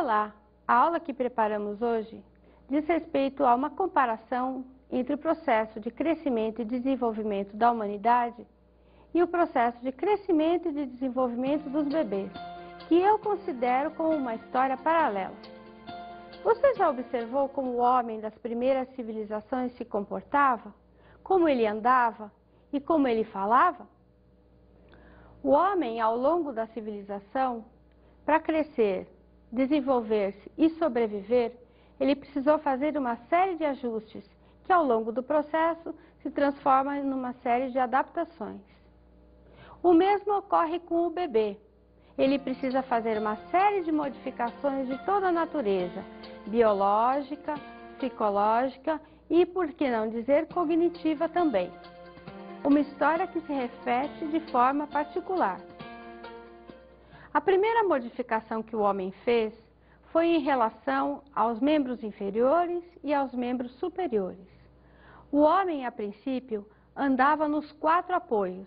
Olá! A aula que preparamos hoje diz respeito a uma comparação entre o processo de crescimento e desenvolvimento da humanidade e o processo de crescimento e de desenvolvimento dos bebês, que eu considero como uma história paralela. Você já observou como o homem das primeiras civilizações se comportava? Como ele andava e como ele falava? O homem, ao longo da civilização, para crescer, desenvolver-se e sobreviver, ele precisou fazer uma série de ajustes que, ao longo do processo, se transformam em uma série de adaptações. O mesmo ocorre com o bebê. Ele precisa fazer uma série de modificações de toda a natureza, biológica, psicológica e, por que não dizer, cognitiva também. Uma história que se repete de forma particular. A primeira modificação que o homem fez foi em relação aos membros inferiores e aos membros superiores. O homem, a princípio, andava nos 4 apoios,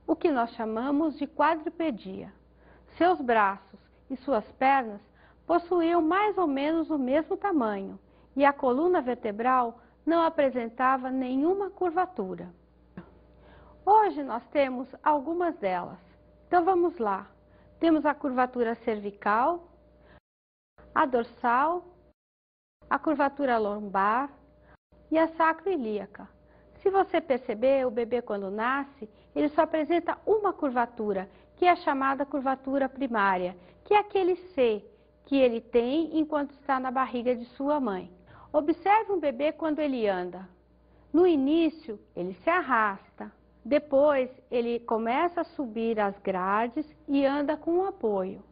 o que nós chamamos de quadripedia. Seus braços e suas pernas possuíam mais ou menos o mesmo tamanho e a coluna vertebral não apresentava nenhuma curvatura. Hoje nós temos algumas delas, então vamos lá. Temos a curvatura cervical, a dorsal, a curvatura lombar e a sacroiliaca. Se você perceber, o bebê quando nasce, ele só apresenta uma curvatura, que é a chamada curvatura primária, que é aquele C que ele tem enquanto está na barriga de sua mãe. Observe um bebê quando ele anda. No início, ele se arrasta. Depois, ele começa a subir as grades e anda com um apoio.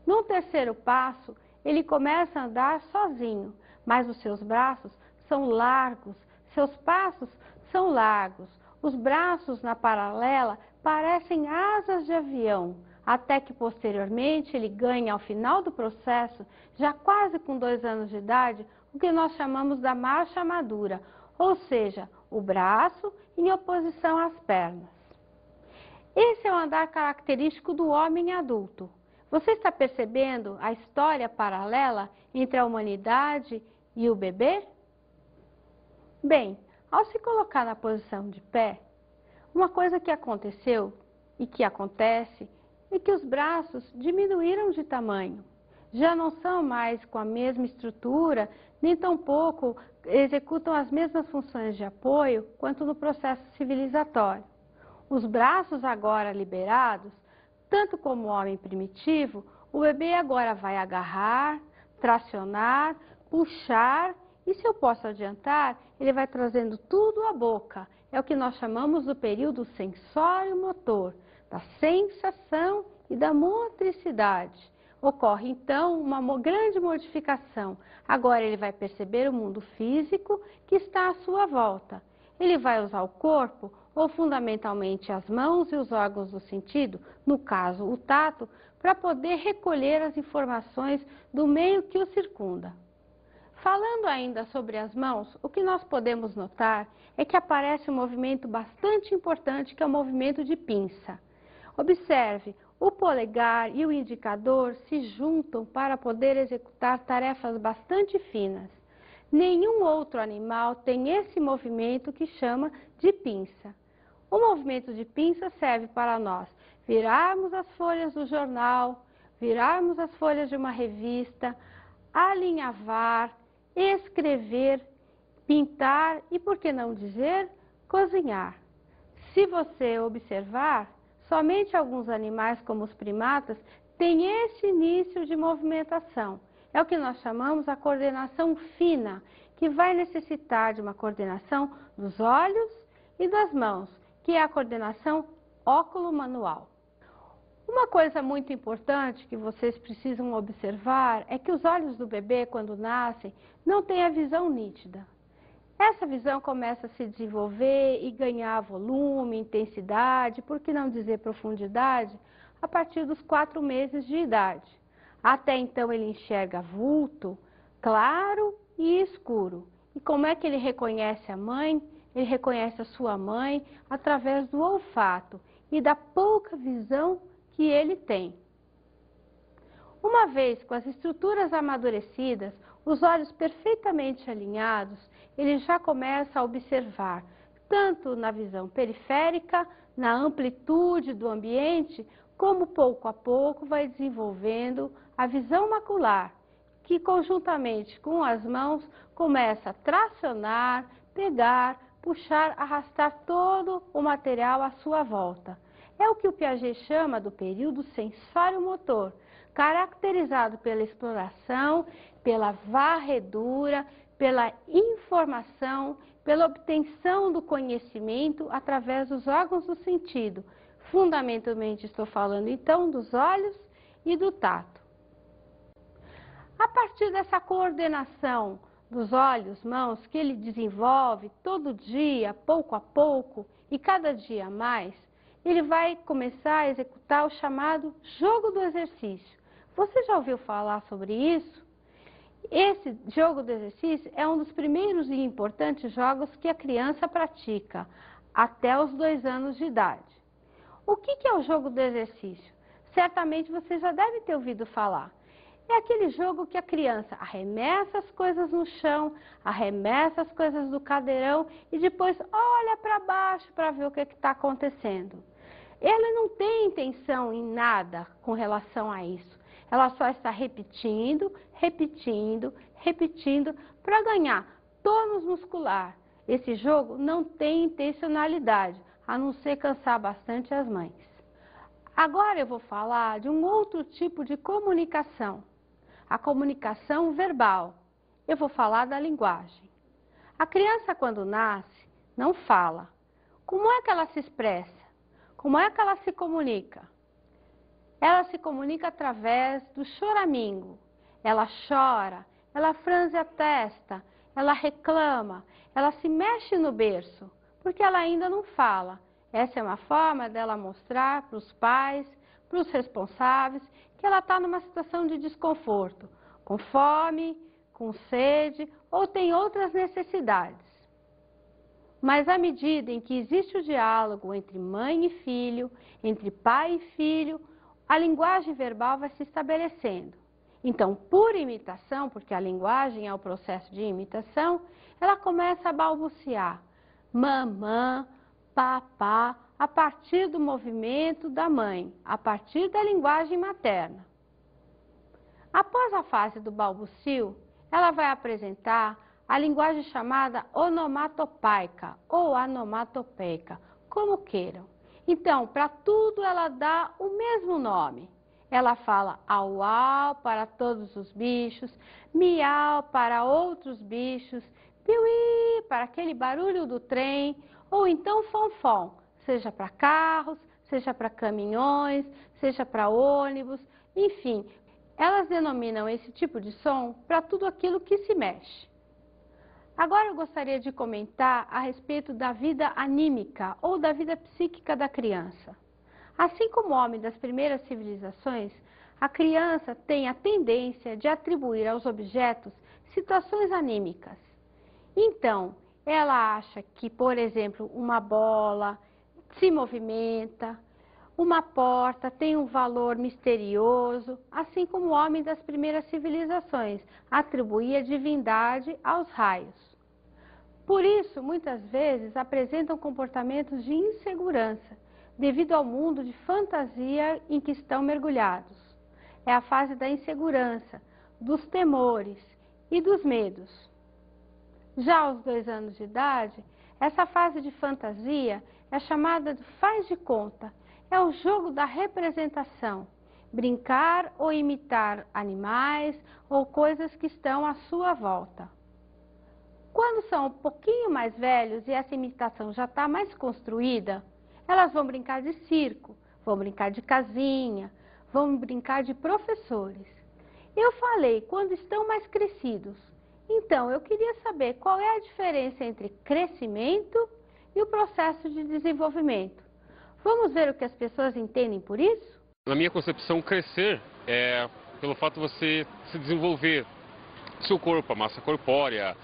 No terceiro passo, ele começa a andar sozinho, mas os seus braços são largos, seus passos são largos. Os braços na paralela parecem asas de avião, até que posteriormente ele ganha, ao final do processo, já quase com 2 anos de idade, o que nós chamamos da marcha madura, ou seja, o braço em oposição às pernas. Esse é o andar característico do homem adulto. Você está percebendo a história paralela entre a humanidade e o bebê? Bem, ao se colocar na posição de pé, uma coisa que aconteceu e que acontece é que os braços diminuíram de tamanho. Já não são mais com a mesma estrutura, nem tampouco executam as mesmas funções de apoio quanto no processo civilizatório. Os braços agora liberados, tanto como o homem primitivo, o bebê agora vai agarrar, tracionar, puxar e, se eu posso adiantar, ele vai trazendo tudo à boca. É o que nós chamamos do período sensório-motor, da sensação e da motricidade. Ocorre, então, uma grande modificação. Agora ele vai perceber o mundo físico que está à sua volta. Ele vai usar o corpo, ou fundamentalmente as mãos e os órgãos do sentido, no caso o tato, para poder recolher as informações do meio que o circunda. Falando ainda sobre as mãos, o que nós podemos notar é que aparece um movimento bastante importante, que é o movimento de pinça. Observe, o polegar e o indicador se juntam para poder executar tarefas bastante finas. Nenhum outro animal tem esse movimento que chama de pinça. O movimento de pinça serve para nós virarmos as folhas do jornal, virarmos as folhas de uma revista, alinhavar, escrever, pintar e, por que não dizer, cozinhar. Se você observar, somente alguns animais, como os primatas, têm esse início de movimentação. É o que nós chamamos a coordenação fina, que vai necessitar de uma coordenação dos olhos e das mãos, que é a coordenação óculo-manual. Uma coisa muito importante que vocês precisam observar é que os olhos do bebê, quando nascem, não têm a visão nítida. Essa visão começa a se desenvolver e ganhar volume, intensidade, por que não dizer profundidade, a partir dos 4 meses de idade. Até então ele enxerga vulto, claro e escuro. E como é que ele reconhece a mãe? Ele reconhece a sua mãe através do olfato e da pouca visão que ele tem. Uma vez com as estruturas amadurecidas, os olhos perfeitamente alinhados, ele já começa a observar, tanto na visão periférica, na amplitude do ambiente, como pouco a pouco vai desenvolvendo a visão macular, que conjuntamente com as mãos começa a tracionar, pegar, puxar, arrastar todo o material à sua volta. É o que o Piaget chama do período sensório-motor, caracterizado pela exploração, pela varredura, pela informação, pela obtenção do conhecimento através dos órgãos do sentido. Fundamentalmente estou falando então dos olhos e do tato. A partir dessa coordenação dos olhos, mãos, que ele desenvolve todo dia, pouco a pouco e cada dia mais, ele vai começar a executar o chamado jogo do exercício. Você já ouviu falar sobre isso? Esse jogo do exercício é um dos primeiros e importantes jogos que a criança pratica, até os 2 anos de idade. O que é o jogo do exercício? Certamente você já deve ter ouvido falar. É aquele jogo que a criança arremessa as coisas no chão, arremessa as coisas do cadeirão e depois olha para baixo para ver o que está acontecendo. Ela não tem intenção em nada com relação a isso. Ela só está repetindo, repetindo, repetindo para ganhar tônus muscular. Esse jogo não tem intencionalidade, a não ser cansar bastante as mães. Agora eu vou falar de um outro tipo de comunicação, a comunicação verbal. Eu vou falar da linguagem. A criança, quando nasce, não fala. Como é que ela se expressa? Como é que ela se comunica? Ela se comunica através do choramingo. Ela chora, ela franze a testa, ela reclama, ela se mexe no berço, porque ela ainda não fala. Essa é uma forma dela mostrar para os pais, para os responsáveis, que ela está numa situação de desconforto, com fome, com sede ou tem outras necessidades. Mas à medida em que existe o diálogo entre mãe e filho, entre pai e filho, a linguagem verbal vai se estabelecendo. Então, por imitação, porque a linguagem é o processo de imitação, ela começa a balbuciar mamã, papá, a partir do movimento da mãe, a partir da linguagem materna. Após a fase do balbucio, ela vai apresentar a linguagem chamada onomatopaica ou anomatopeica, como queiram. Então, para tudo ela dá o mesmo nome. Ela fala au-au para todos os bichos, miau para outros bichos, piuí para aquele barulho do trem, ou então fonfon, seja para carros, seja para caminhões, seja para ônibus, enfim. Elas denominam esse tipo de som para tudo aquilo que se mexe. Agora eu gostaria de comentar a respeito da vida anímica ou da vida psíquica da criança. Assim como o homem das primeiras civilizações, a criança tem a tendência de atribuir aos objetos situações anímicas. Então, ela acha que, por exemplo, uma bola se movimenta, uma porta tem um valor misterioso, assim como o homem das primeiras civilizações atribuía divindade aos raios. Por isso, muitas vezes, apresentam comportamentos de insegurança, devido ao mundo de fantasia em que estão mergulhados. É a fase da insegurança, dos temores e dos medos. Já aos 2 anos de idade, essa fase de fantasia é chamada de faz de conta. É o jogo da representação, brincar ou imitar animais ou coisas que estão à sua volta. Quando são um pouquinho mais velhos e essa imitação já está mais construída, elas vão brincar de circo, vão brincar de casinha, vão brincar de professores. Eu falei quando estão mais crescidos. Então, eu queria saber qual é a diferença entre crescimento e o processo de desenvolvimento. Vamos ver o que as pessoas entendem por isso? Na minha concepção, crescer é pelo fato de você se desenvolver, seu corpo, a massa corpórea,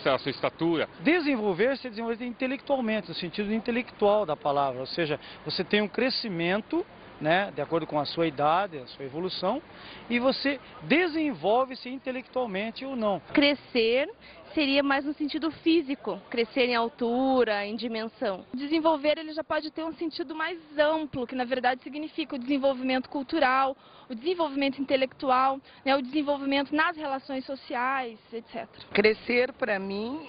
a sua estatura. Desenvolver-se é desenvolver intelectualmente, no sentido intelectual da palavra, ou seja, você tem um crescimento né, de acordo com a sua idade, a sua evolução, e você desenvolve-se intelectualmente ou não. Crescer seria mais no sentido físico, crescer em altura, em dimensão. Desenvolver, ele já pode ter um sentido mais amplo, que na verdade significa o desenvolvimento cultural, o desenvolvimento intelectual, né, o desenvolvimento nas relações sociais, etc. Crescer, para mim,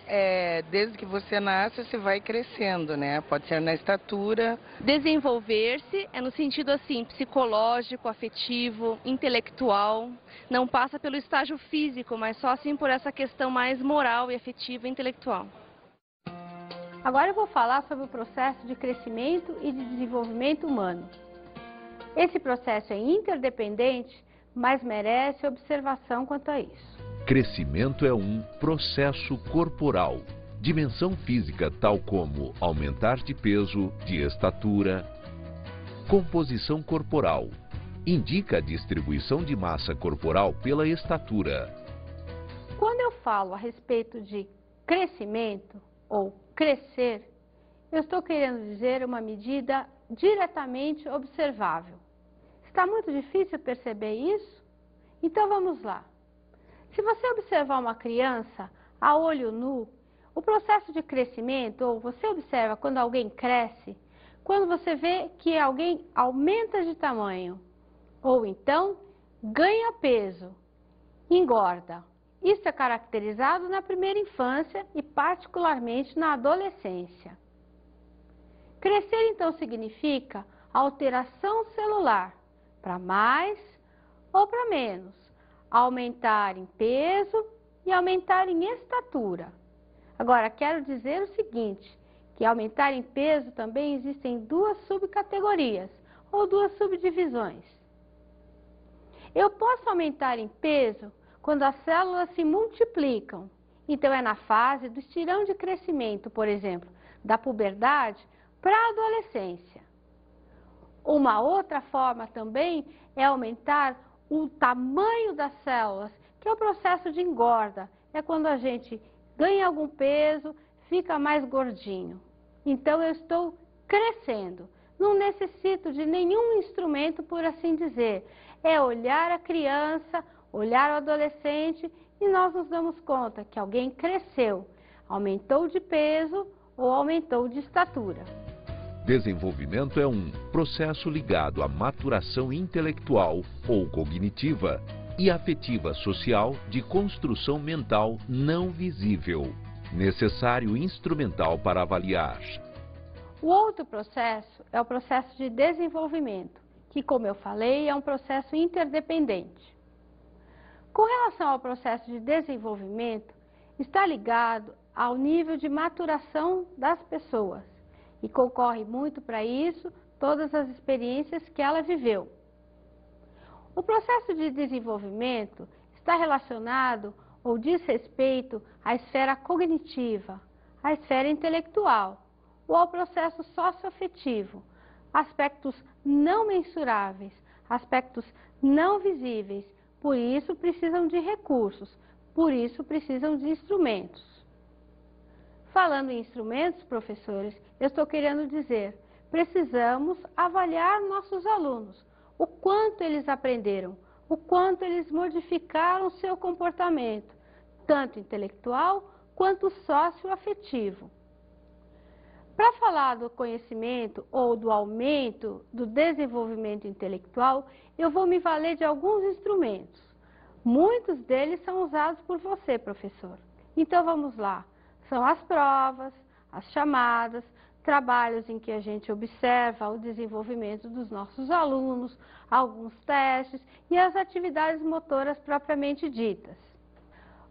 desde que você nasce, você vai crescendo, né? Pode ser na estatura. Desenvolver-se é no sentido assim, psicológico, afetivo, intelectual. Não passa pelo estágio físico, mas só assim por essa questão mais moral e afetiva e intelectual. Agora eu vou falar sobre o processo de crescimento e de desenvolvimento humano. Esse processo é interdependente, mas merece observação quanto a isso. Crescimento é um processo corporal, dimensão física tal como aumentar de peso, de estatura. Composição corporal, indica a distribuição de massa corporal pela estatura. Quando eu falo a respeito de crescimento ou crescer, eu estou querendo dizer uma medida diretamente observável. Está muito difícil perceber isso? Então vamos lá. Se você observar uma criança a olho nu, o processo de crescimento, ou você observa quando alguém cresce, quando você vê que alguém aumenta de tamanho, ou então ganha peso, engorda. Isso é caracterizado na primeira infância e particularmente na adolescência. Crescer então significa alteração celular, para mais ou para menos, aumentar em peso e aumentar em estatura. Agora, quero dizer o seguinte, que aumentar em peso também existem duas subcategorias, ou duas subdivisões. Eu posso aumentar em peso quando as células se multiplicam. Então, é na fase do estirão de crescimento, por exemplo, da puberdade para a adolescência. Uma outra forma também é aumentar o tamanho das células, que é o processo de engorda. É quando a gente ganha algum peso, fica mais gordinho. Então, eu estou crescendo. Não necessito de nenhum instrumento, por assim dizer. É olhar a criança, olhar o adolescente e nós nos damos conta que alguém cresceu, aumentou de peso ou aumentou de estatura. Desenvolvimento é um processo ligado à maturação intelectual ou cognitiva e afetiva social de construção mental não visível, necessário instrumental para avaliar. O outro processo é o processo de desenvolvimento, que, como eu falei, é um processo interdependente. Com relação ao processo de desenvolvimento, está ligado ao nível de maturação das pessoas e concorre muito para isso todas as experiências que ela viveu. O processo de desenvolvimento está relacionado ou diz respeito à esfera cognitiva, à esfera intelectual ou ao processo socioafetivo, aspectos não mensuráveis, aspectos não visíveis. Por isso precisam de recursos, por isso precisam de instrumentos. Falando em instrumentos, professores, eu estou querendo dizer, precisamos avaliar nossos alunos, o quanto eles aprenderam, o quanto eles modificaram seu comportamento, tanto intelectual quanto socioafetivo. Para falar do conhecimento ou do aumento do desenvolvimento intelectual, eu vou me valer de alguns instrumentos. Muitos deles são usados por você, professor. Então vamos lá. São as provas, as chamadas, trabalhos em que a gente observa o desenvolvimento dos nossos alunos, alguns testes e as atividades motoras propriamente ditas.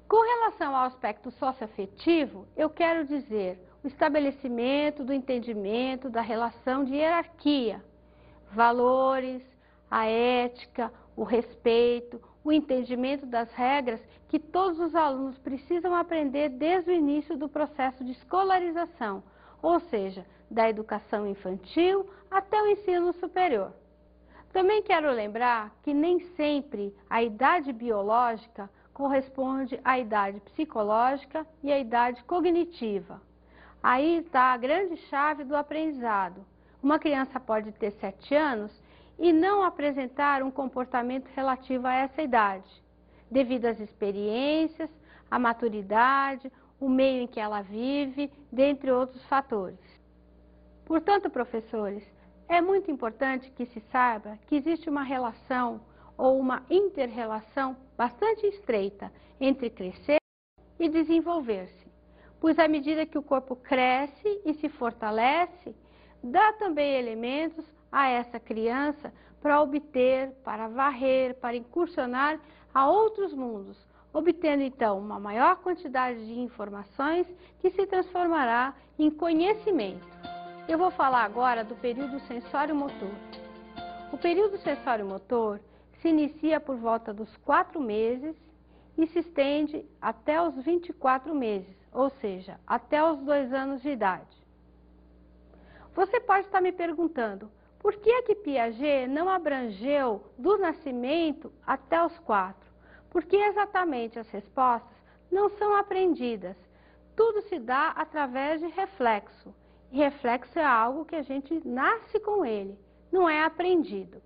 Com relação ao aspecto socioafetivo, eu quero dizer o estabelecimento do entendimento da relação de hierarquia, valores, a ética, o respeito, o entendimento das regras que todos os alunos precisam aprender desde o início do processo de escolarização, ou seja, da educação infantil até o ensino superior. Também quero lembrar que nem sempre a idade biológica corresponde à idade psicológica e à idade cognitiva. Aí está a grande chave do aprendizado. Uma criança pode ter 7 anos e não apresentar um comportamento relativo a essa idade, devido às experiências, à maturidade, o meio em que ela vive, dentre outros fatores. Portanto, professores, é muito importante que se saiba que existe uma relação ou uma inter-relação bastante estreita entre crescer e desenvolver-se, pois à medida que o corpo cresce e se fortalece, dá também elementos a essa criança para obter, para varrer, para incursionar a outros mundos, obtendo então uma maior quantidade de informações que se transformará em conhecimento. Eu vou falar agora do período sensório-motor. O período sensório-motor se inicia por volta dos 4 meses e se estende até os 24 meses, ou seja, até os 2 anos de idade. Você pode estar me perguntando, por que é que Piaget não abrangeu do nascimento até os 4? Porque exatamente as respostas não são aprendidas. Tudo se dá através de reflexo. E reflexo é algo que a gente nasce com ele, não é aprendido.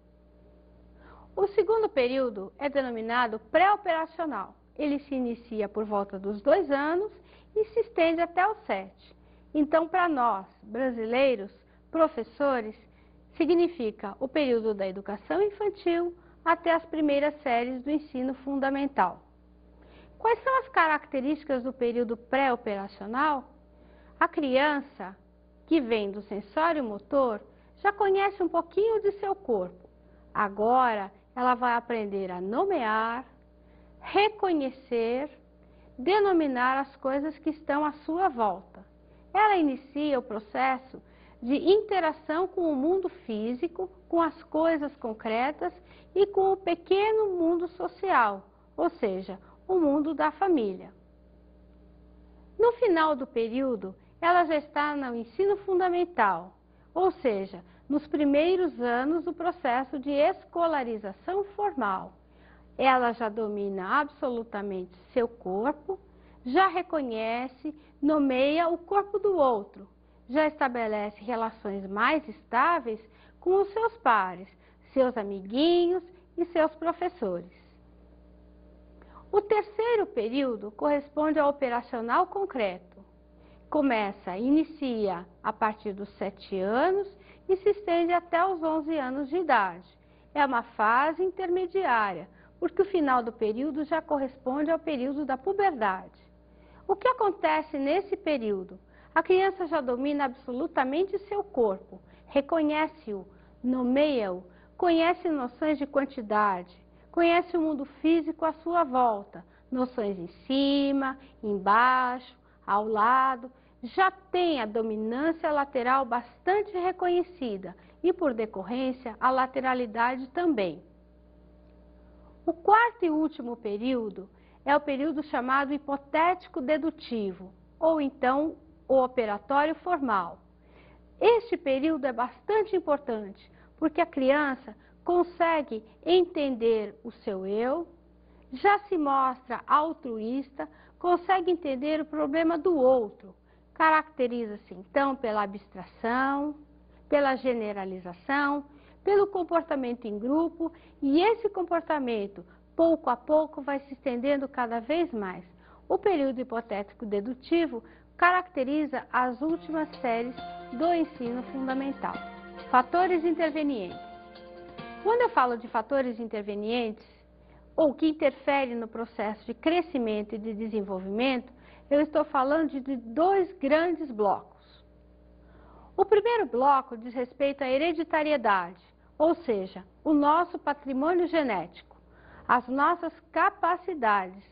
O segundo período é denominado pré-operacional. Ele se inicia por volta dos 2 anos e se estende até os 7. Então, para nós, brasileiros, professores, significa o período da educação infantil até as primeiras séries do ensino fundamental. Quais são as características do período pré-operacional? A criança que vem do sensório motor já conhece um pouquinho de seu corpo. Agora, ela vai aprender a nomear, reconhecer, denominar as coisas que estão à sua volta. Ela inicia o processo de interação com o mundo físico, com as coisas concretas e com o pequeno mundo social, ou seja, o mundo da família. No final do período, ela já está no ensino fundamental, ou seja, nos primeiros anos do processo de escolarização formal. Ela já domina absolutamente seu corpo, já reconhece, nomeia o corpo do outro, já estabelece relações mais estáveis com os seus pares, seus amiguinhos e seus professores. O terceiro período corresponde ao operacional concreto. Inicia a partir dos 7 anos e se estende até os 11 anos de idade. É uma fase intermediária, porque o final do período já corresponde ao período da puberdade. O que acontece nesse período? A criança já domina absolutamente seu corpo, reconhece-o, nomeia-o, conhece noções de quantidade, conhece o mundo físico à sua volta, noções em cima, embaixo, ao lado, já tem a dominância lateral bastante reconhecida e, por decorrência, a lateralidade também. O quarto e último período é o período chamado hipotético dedutivo, ou então o operatório formal. Este período é bastante importante, porque a criança consegue entender o seu eu, já se mostra altruísta, consegue entender o problema do outro. Caracteriza-se, então, pela abstração, pela generalização, pelo comportamento em grupo, e esse comportamento, pouco a pouco, vai se estendendo cada vez mais. O período hipotético dedutivo caracteriza as últimas séries do ensino fundamental. Fatores intervenientes. Quando eu falo de fatores intervenientes, ou que interferem no processo de crescimento e de desenvolvimento, eu estou falando de 2 grandes blocos. O primeiro bloco diz respeito à hereditariedade, ou seja, o nosso patrimônio genético, as nossas capacidades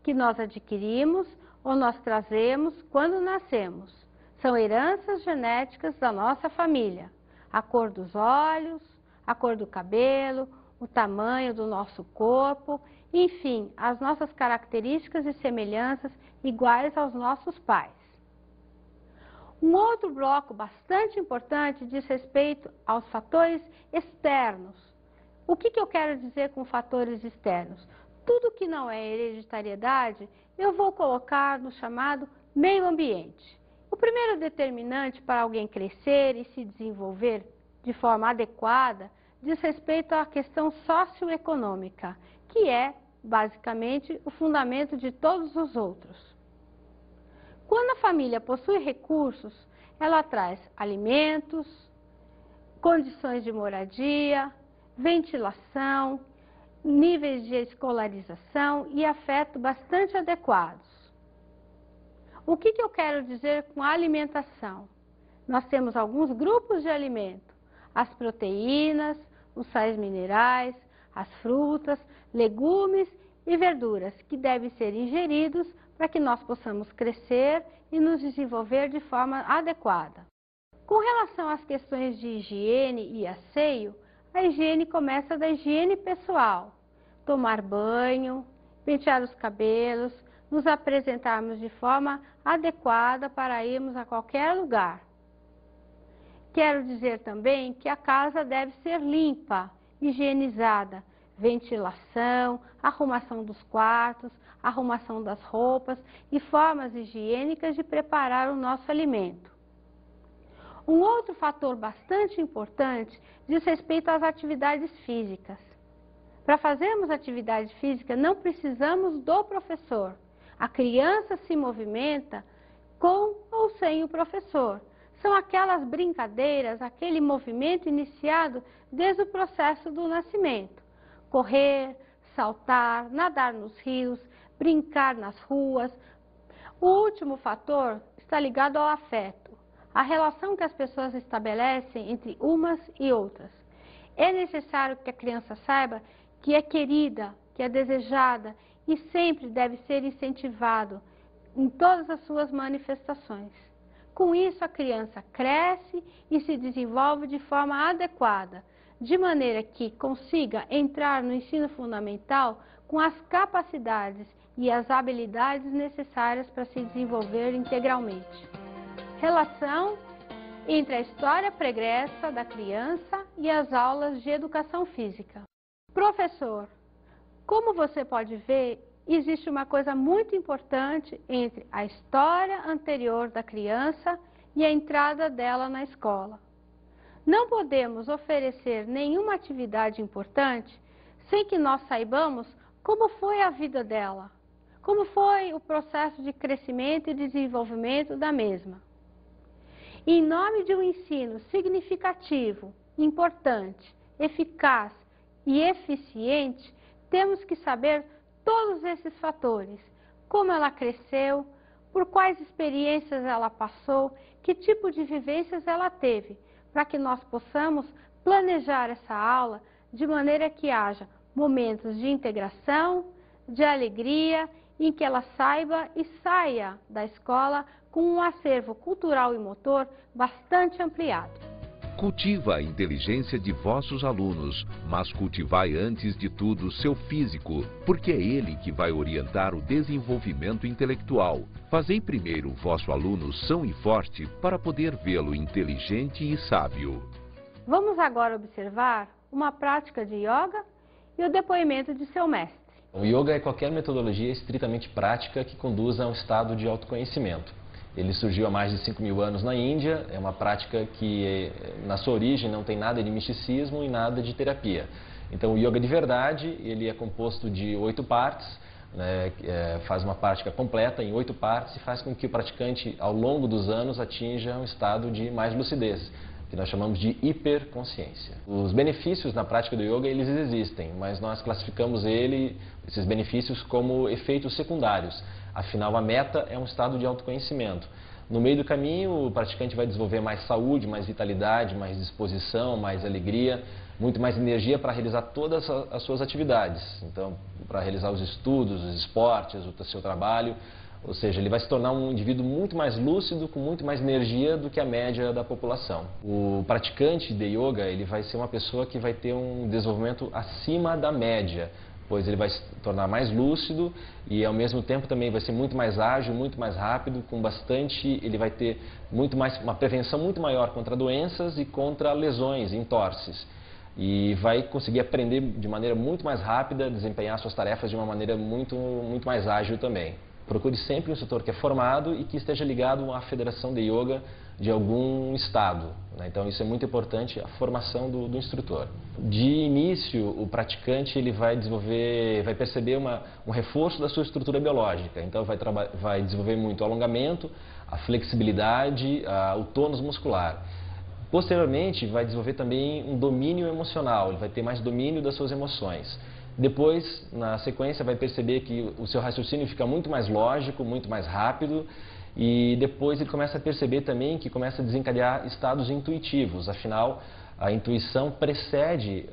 que nós adquirimos ou nós trazemos quando nascemos. São heranças genéticas da nossa família, a cor dos olhos, a cor do cabelo, o tamanho do nosso corpo, enfim, as nossas características e semelhanças iguais aos nossos pais. Um outro bloco bastante importante diz respeito aos fatores externos. O que eu quero dizer com fatores externos? Tudo que não é hereditariedade, eu vou colocar no chamado meio ambiente. O primeiro determinante para alguém crescer e se desenvolver de forma adequada diz respeito à questão socioeconômica, que é, basicamente, o fundamento de todos os outros. Quando a família possui recursos, ela traz alimentos, condições de moradia, ventilação, níveis de escolarização e afeto bastante adequados. O que eu quero dizer com alimentação? Nós temos alguns grupos de alimento: as proteínas, os sais minerais, as frutas, legumes e verduras, que devem ser ingeridos para que nós possamos crescer e nos desenvolver de forma adequada. Com relação às questões de higiene e asseio, a higiene começa da higiene pessoal: tomar banho, pentear os cabelos, nos apresentarmos de forma adequada para irmos a qualquer lugar. Quero dizer também que a casa deve ser limpa, higienizada, ventilação, arrumação dos quartos, arrumação das roupas e formas higiênicas de preparar o nosso alimento. Um outro fator bastante importante diz respeito às atividades físicas. Para fazermos atividade física, não precisamos do professor. A criança se movimenta com ou sem o professor. São aquelas brincadeiras, aquele movimento iniciado desde o processo do nascimento. Correr, saltar, nadar nos rios, brincar nas ruas. O último fator está ligado ao afeto, a relação que as pessoas estabelecem entre umas e outras. É necessário que a criança saiba que é querida, que é desejada e sempre deve ser incentivado em todas as suas manifestações. Com isso, a criança cresce e se desenvolve de forma adequada, de maneira que consiga entrar no ensino fundamental com as capacidades e as habilidades necessárias para se desenvolver integralmente. Relação entre a história pregressa da criança e as aulas de educação física. Professor, como você pode ver, existe uma coisa muito importante entre a história anterior da criança e a entrada dela na escola. Não podemos oferecer nenhuma atividade importante sem que nós saibamos como foi a vida dela, como foi o processo de crescimento e desenvolvimento da mesma. Em nome de um ensino significativo, importante, eficaz e eficiente, temos que saber todos esses fatores: como ela cresceu, por quais experiências ela passou, que tipo de vivências ela teve, para que nós possamos planejar essa aula de maneira que haja momentos de integração, de alegria, em que ela saiba e saia da escola com um acervo cultural e motor bastante ampliado. Cultiva a inteligência de vossos alunos, mas cultivai antes de tudo seu físico, porque é ele que vai orientar o desenvolvimento intelectual. Fazei primeiro o vosso aluno são e forte para poder vê-lo inteligente e sábio. Vamos agora observar uma prática de yoga e o depoimento de seu mestre. O yoga é qualquer metodologia estritamente prática que conduza a um estado de autoconhecimento. Ele surgiu há mais de 5.000 anos na Índia, é uma prática que na sua origem não tem nada de misticismo e nada de terapia. Então o yoga de verdade, ele é composto de 8 partes, né, faz uma prática completa em 8 partes e faz com que o praticante ao longo dos anos atinja um estado de mais lucidez, que nós chamamos de hiperconsciência. Os benefícios na prática do yoga, eles existem, mas nós classificamos esses benefícios como efeitos secundários. Afinal, a meta é um estado de autoconhecimento. No meio do caminho, o praticante vai desenvolver mais saúde, mais vitalidade, mais disposição, mais alegria, muito mais energia para realizar todas as suas atividades. Então, para realizar os estudos, os esportes, o seu trabalho. Ou seja, ele vai se tornar um indivíduo muito mais lúcido, com muito mais energia do que a média da população. O praticante de yoga, ele vai ser uma pessoa que vai ter um desenvolvimento acima da média, pois ele vai se tornar mais lúcido e ao mesmo tempo também vai ser muito mais ágil, muito mais rápido, ele vai ter uma prevenção muito maior contra doenças e contra lesões, entorses. E vai conseguir aprender de maneira muito mais rápida, desempenhar suas tarefas de uma maneira muito mais ágil também. Procure sempre um instrutor que é formado e que esteja ligado a uma federação de yoga de algum estado, né? Então isso é muito importante, a formação do instrutor. De início, o praticante ele vai perceber um reforço da sua estrutura biológica, então vai desenvolver muito o alongamento, a flexibilidade, o tônus muscular. Posteriormente, vai desenvolver também um domínio emocional, ele vai ter mais domínio das suas emoções. Depois, na sequência, vai perceber que o seu raciocínio fica muito mais lógico, muito mais rápido, e depois ele começa a perceber também que começa a desencadear estados intuitivos. Afinal, a intuição precede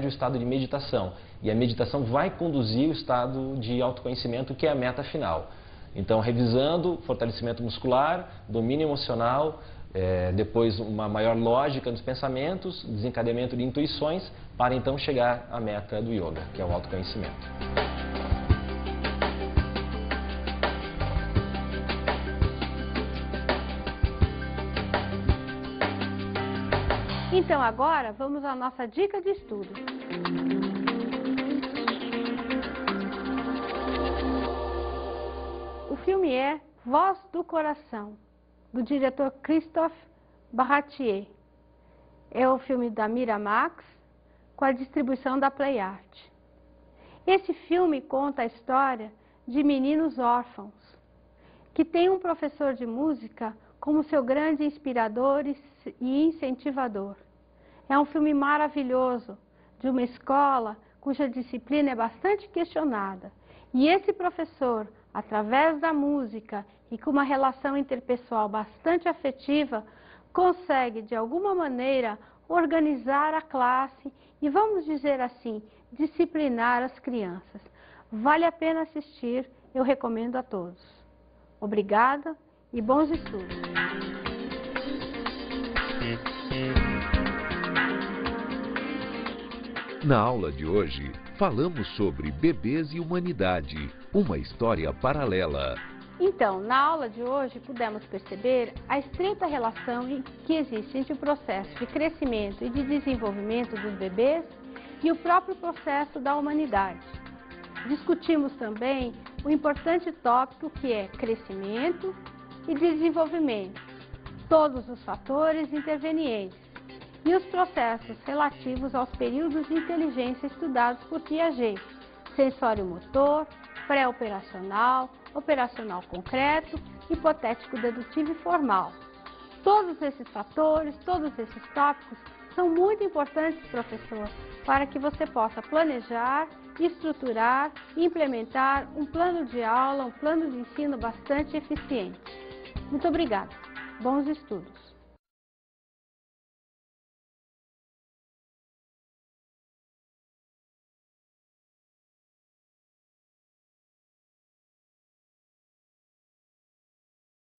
o estado de meditação, e a meditação vai conduzir o estado de autoconhecimento, que é a meta final. Então, revisando, fortalecimento muscular, domínio emocional, depois uma maior lógica nos pensamentos, desencadeamento de intuições, para então chegar à meta do yoga, que é o autoconhecimento. Então agora vamos à nossa dica de estudo. O filme é Voz do Coração, do diretor Christophe Baratier. É o filme da Miramax, com a distribuição da Play Art. Esse filme conta a história de meninos órfãos, que têm um professor de música como seu grande inspirador e incentivador. É um filme maravilhoso, de uma escola cuja disciplina é bastante questionada. E esse professor, através da música e com uma relação interpessoal bastante afetiva, consegue, de alguma maneira, organizar a classe e, vamos dizer assim, disciplinar as crianças. Vale a pena assistir, eu recomendo a todos. Obrigada e bons estudos! Na aula de hoje, falamos sobre bebês e humanidade, uma história paralela. Então, na aula de hoje, pudemos perceber a estreita relação que existe entre o processo de crescimento e de desenvolvimento dos bebês e o próprio processo da humanidade. Discutimos também o importante tópico que é crescimento e desenvolvimento, todos os fatores intervenientes e os processos relativos aos períodos de inteligência estudados por Piaget, sensório-motor, pré-operacional, operacional concreto, hipotético dedutivo e formal. Todos esses fatores, todos esses tópicos são muito importantes, professor, para que você possa planejar, estruturar e implementar um plano de aula, um plano de ensino bastante eficiente. Muito obrigada. Bons estudos.